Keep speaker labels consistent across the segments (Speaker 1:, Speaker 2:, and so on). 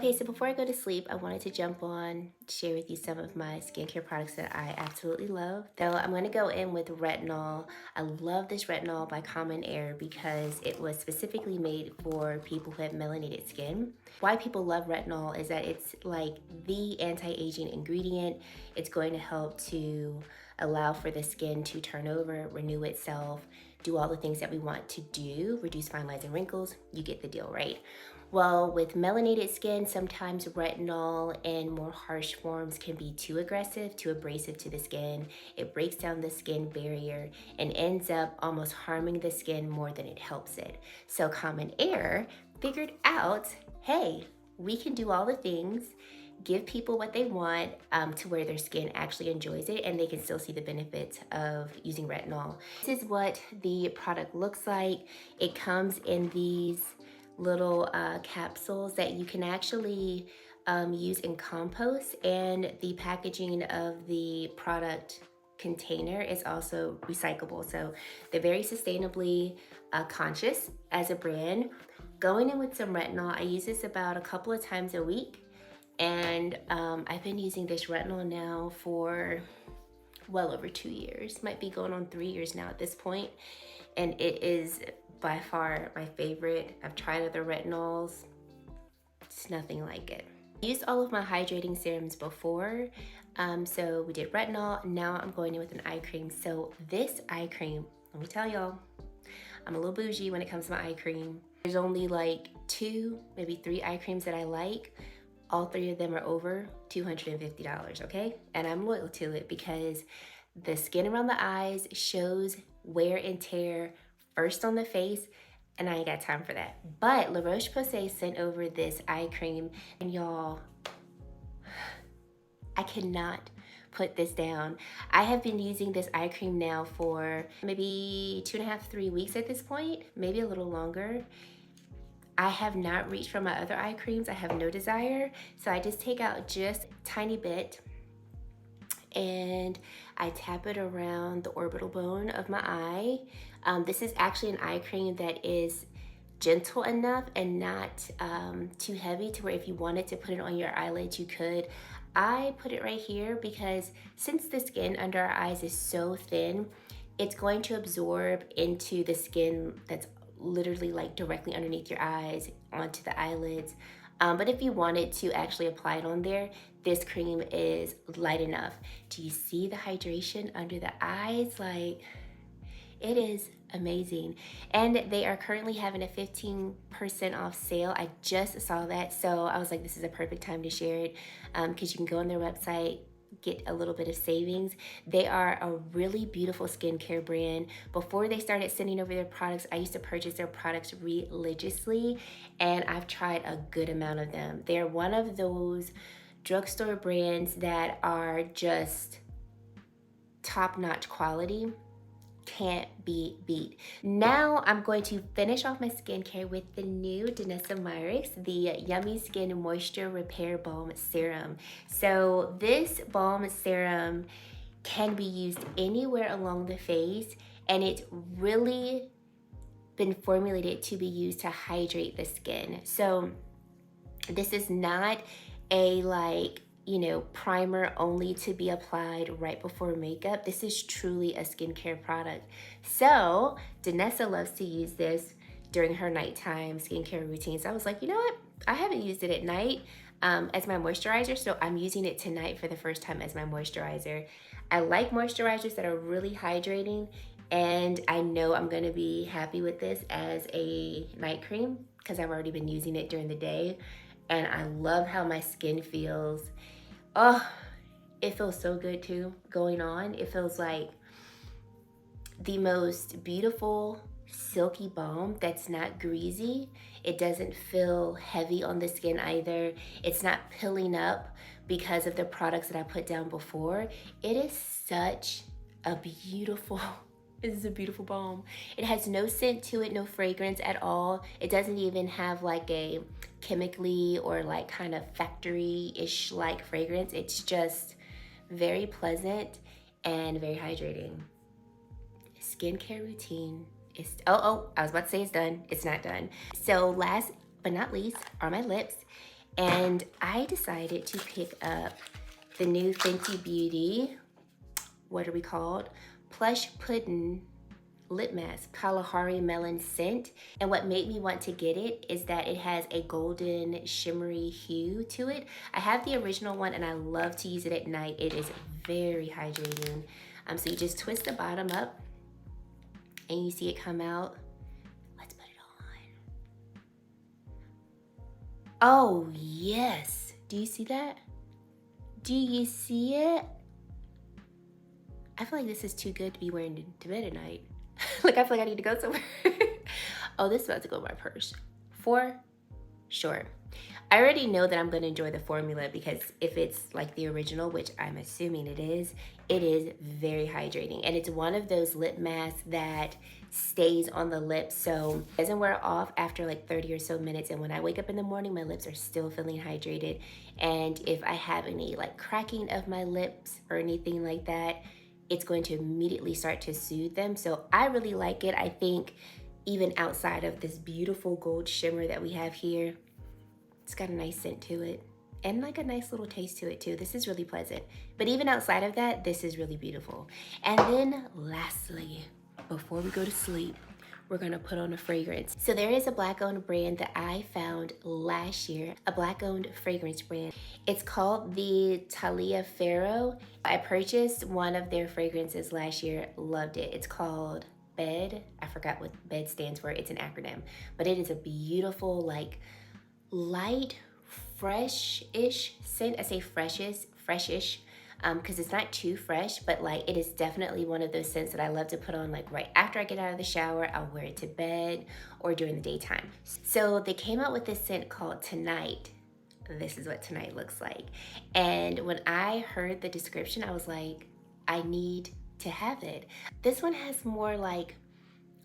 Speaker 1: Okay, so before I go to sleep, I wanted to jump on, share with you some of my skincare products that I absolutely love. So I'm going to go in with retinol. I love this retinol by Common Air because it was specifically made for people who have melanated skin. Why people love retinol is that it's like the anti-aging ingredient. It's going to help to allow for the skin to turn over, renew itself, do all the things that we want to do, reduce fine lines and wrinkles. You get the deal, right? Well, with melanated skin, sometimes retinol in more harsh forms can be too aggressive, too abrasive to the skin. It breaks down the skin barrier and ends up almost harming the skin more than it helps it. So Common Air figured out, hey, we can do all the things, give people what they want to where their skin actually enjoys it and they can still see the benefits of using retinol. This is what the product looks like. It comes in these little capsules that you can actually use in compost, and the packaging of the product container is also recyclable. So they're very sustainably conscious as a brand. Going in with some retinol, I use this about a couple of times a week, and I've been using this retinol now for well over 2 years, might be going on 3 years now at this point, and it is by far my favorite. I've tried other retinols, it's nothing like it. I used all of my hydrating serums before, so we did retinol. Now I'm going in with an eye cream. So this eye cream, let me tell y'all, I'm a little bougie when it comes to my eye cream. There's only like 2, maybe 3 eye creams that I like. All 3 of them are over $250, okay? And I'm loyal to it because the skin around the eyes shows wear and tear first on the face, and I ain't got time for that. But La Roche-Posay sent over this eye cream, and y'all, I cannot put this down. I have been using this eye cream now for maybe 2.5, 3 weeks at this point, maybe a little longer. I have not reached for my other eye creams. I have no desire. So I just take out just a tiny bit and I tap it around the orbital bone of my eye. This is actually an eye cream that is gentle enough and not too heavy to where if you wanted to put it on your eyelids, you could. I put it right here because since the skin under our eyes is so thin, it's going to absorb into the skin that's literally like directly underneath your eyes onto the eyelids. But if you wanted to actually apply it on there, this cream is light enough. Do you see the hydration under the eyes? Like, it is amazing. And they are currently having a 15% off sale. I just saw that, so I was like, this is a perfect time to share it because you can go on their website, get a little bit of savings. They are a really beautiful skincare brand. Before they started sending over their products, I used to purchase their products religiously, and I've tried a good amount of them. They're one of those drugstore brands that are just top-notch quality. Can't be beat. Now I'm going to finish off my skincare with the new Danessa Myricks, the Yummy Skin Moisture Repair Balm Serum. So this balm serum can be used anywhere along the face, and it's really been formulated to be used to hydrate the skin. So this is not a primer only to be applied right before makeup. This is truly a skincare product. So Danessa loves to use this during her nighttime skincare routine. So I was like, you know what? I haven't used it at night as my moisturizer, so I'm using it tonight for the first time as my moisturizer. I like moisturizers that are really hydrating, and I know I'm gonna be happy with this as a night cream because I've already been using it during the day, and I love how my skin feels. Oh, it feels so good too going on. It feels like the most beautiful silky balm that's not greasy. It doesn't feel heavy on the skin either. It's not pilling up because of the products that I put down before. It is such a beautiful This is a beautiful balm. It has no scent to it, no fragrance at all. It doesn't even have like a chemically or like kind of factory-ish like fragrance. It's just very pleasant and very hydrating. Skincare routine is, I was about to say it's done. It's not done. So last but not least are my lips. And I decided to pick up the new Fenty Beauty, what are we called? Plush Pudding lip mask, Kalahari Melon Scent. And what made me want to get it is that it has a golden shimmery hue to it. I have the original one and I love to use it at night. It is very hydrating. So you just twist the bottom up and you see it come out. Let's put it on. Oh yes, do you see that? Do you see it? I feel like this is too good to be wearing to bed at night. Like, I feel like I need to go somewhere. Oh, this is about to go in my purse. For sure. I already know that I'm going to enjoy the formula because if it's like the original, which I'm assuming it is very hydrating. And it's one of those lip masks that stays on the lips, so it doesn't wear off after like 30 or so minutes. And when I wake up in the morning, my lips are still feeling hydrated. And if I have any like cracking of my lips or anything like that, it's going to immediately start to soothe them. So I really like it. I think even outside of this beautiful gold shimmer that we have here, it's got a nice scent to it and like a nice little taste to it too. This is really pleasant. But even outside of that, this is really beautiful. And then lastly, before we go to sleep, we're gonna put on a fragrance. So there is a Black-owned brand that I found last year, a Black-owned fragrance brand. It's called the Taliaferro. I purchased one of their fragrances last year, loved it. It's called Bed. I forgot what Bed stands for, it's an acronym. But it is a beautiful, like, light, fresh-ish scent. I say fresh-ish, because it's not too fresh, but like it is definitely one of those scents that I love to put on like right after I get out of the shower. I'll wear it to bed or during the daytime. So they came out with this scent called Tonight. This is what Tonight looks like. And when I heard the description, I was like, I need to have it. This one has more like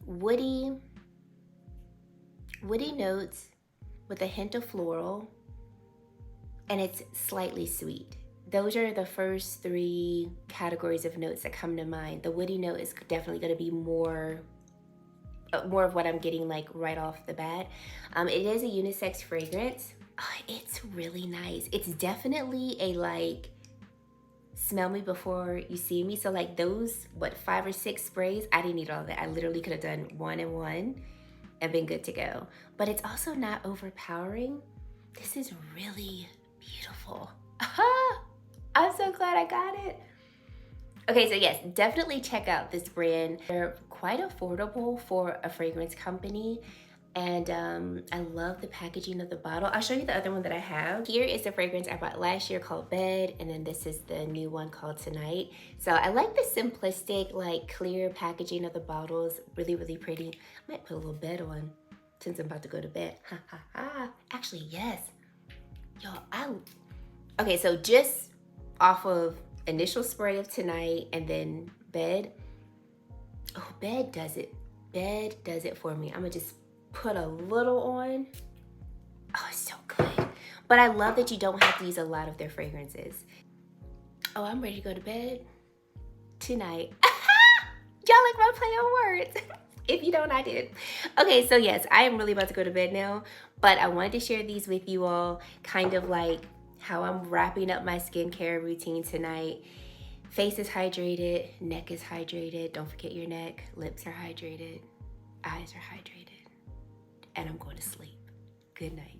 Speaker 1: woody notes with a hint of floral, and it's slightly sweet. Those are the first three categories of notes that come to mind. The woody note is definitely going to be more of what I'm getting like right off the bat. It is a unisex fragrance. Oh, it's really nice. It's definitely a like smell me before you see me. So like those 5 or 6 sprays, I didn't need all of that. I literally could have done 1 and 1 and been good to go. But it's also not overpowering. This is really beautiful. I'm so glad I got it. Okay, so yes, definitely check out this brand. They're quite affordable for a fragrance company. And I love the packaging of the bottle. I'll show you the other one that I have. Here is the fragrance I bought last year called Bed, and then this is the new one called Tonight. So I like the simplistic, like clear packaging of the bottles. Really, really pretty. I might put a little bed on since I'm about to go to bed. Ha ha ha. Actually, yes. Yo, okay, so just off of initial spray of Tonight and then Bed. Oh, Bed does it. Bed does it for me. I'm gonna just put a little on. Oh, it's so good. But I love that you don't have to use a lot of their fragrances. Oh, I'm ready to go to bed tonight. Y'all like my play on words. If you don't, I did. Okay, so yes, I am really about to go to bed now, but I wanted to share these with you all, kind of like how I'm wrapping up my skincare routine tonight. Face is hydrated, neck is hydrated. Don't forget your neck. Lips are hydrated, eyes are hydrated, and I'm going to sleep. Good night.